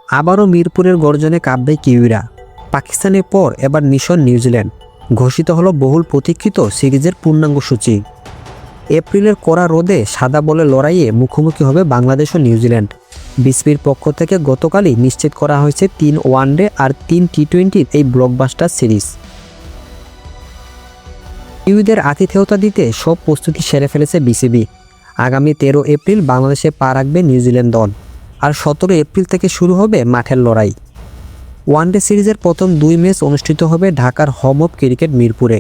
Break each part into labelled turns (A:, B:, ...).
A: আবারও মিরপুরের গর্জনে কাঁপবে কিউইরা। পাকিস্তানের পর এবার মিশন নিউজিল্যান্ড। ঘোষিত হলো বহুল প্রতীক্ষিত সিরিজের পূর্ণাঙ্গ সূচি। এপ্রিলের কড়া রোদে সাদা বলে লড়াইয়ে মুখোমুখি হবে বাংলাদেশ ও নিউজিল্যান্ড। বিসিবির পক্ষ থেকে গতকালই নিশ্চিত করা হয়েছে 3 ওয়ানডে আর 3 টি-20 এই ব্লকবাস্টার সিরিজ। কিউইদের আতিথেয়তা দিতে সব প্রস্তুতি সেরে ফেলেছে বিসিবি। আগামী 13 এপ্রিল বাংলাদেশে পা রাখবে নিউজিল্যান্ড দল, আর 17 এপ্রিল থেকে শুরু হবে মাঠের লড়াই। ওয়ানডে সিরিজের প্রথম 2 ম্যাচ অনুষ্ঠিত হবে ঢাকার হোম অফ ক্রিকেট মিরপুরে।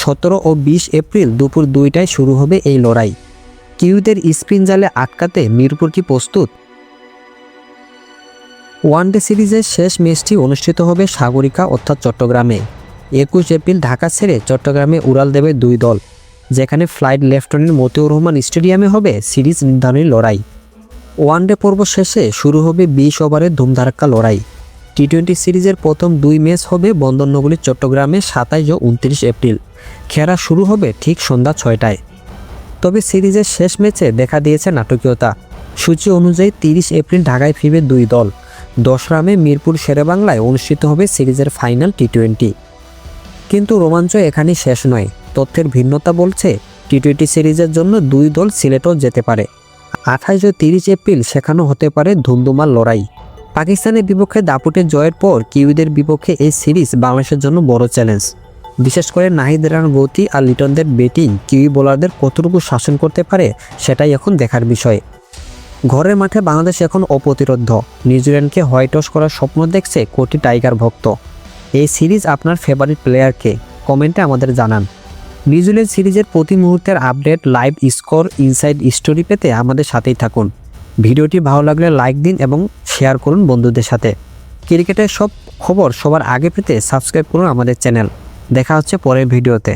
A: 17 ও 20 এপ্রিল দুপুর 2টায় শুরু হবে এই লড়াই। কিউইদের স্পিন জালে আটকাতে মিরপুর কি প্রস্তুত? ওয়ানডে সিরিজের শেষ ম্যাচটি অনুষ্ঠিত হবে সাগরিকা অর্থাৎ চট্টগ্রামে। 21 এপ্রিল ঢাকা ছেড়ে চট্টগ্রামে উড়াল দেবে 2 দল, যেখানে ফ্লাইট লেফটেন্যান্ট মতিউর রহমান স্টেডিয়ামে হবে সিরিজ নির্ধারণী লড়াই। ওয়ানডে পর্ব শেষে শুরু হবে 20 ওভারের ধুমধারাক্কা লড়াই। টি-20 সিরিজের প্রথম 2 ম্যাচ হবে বন্দরনগরী চট্টগ্রামে 27 ও 29 এপ্রিল। খেলা শুরু হবে ঠিক সন্ধ্যা 6টায়। তবে সিরিজের শেষ ম্যাচে দেখা দিয়েছে নাটকীয়তা। সূচি অনুযায়ী 30 এপ্রিল ঢাকায় ফিরবে 2 দল। 10 রামে মিরপুর শেরেবাংলায় অনুষ্ঠিত হবে সিরিজের ফাইনাল টি-20। কিন্তু রোমাঞ্চ এখানেই শেষ নয়। তথ্যের ভিন্নতা বলছে টি-20 সিরিজের জন্য 2 দল সিলেটও যেতে পারে। 28 ও 30 এপ্রিল সেখানেও হতে পারে ধুমধুমার লড়াই। পাকিস্তানের বিপক্ষে দাপুটে জয়ের পর কিউইদের বিপক্ষে এই সিরিজ বাংলাদেশের জন্য বড় চ্যালেঞ্জ। বিশেষ করে নাহিদ রানার গতি আর লিটনদের ব্যাটিং কিউই বোলারদের কতটুকু শাসন করতে পারে সেটাই এখন দেখার বিষয়। ঘরের মাঠে বাংলাদেশ এখন অপ্রতিরোধ্য। নিউজিল্যান্ডকে হোয়াইট ওয়াশ করার স্বপ্ন দেখছে কোটি টাইগার ভক্ত। এই সিরিজ আপনার ফেভারিট প্লেয়ারকে কমেন্টে আমাদের জানান। নিউজিল্যান্ড সিরিজের প্রতি মুহূর্তের update, live score, inside story পেতে আমাদের সাথেই থাকুন। ভিডিওটি ভালো লাগলে লাইক দিন এবং শেয়ার করুন বন্ধুদের সাথে। ক্রিকেটের সব খবর সবার আগে পেতে সাবস্ক্রাইব করুন আমাদের চ্যানেল। দেখা হচ্ছে পরের ভিডিওতে।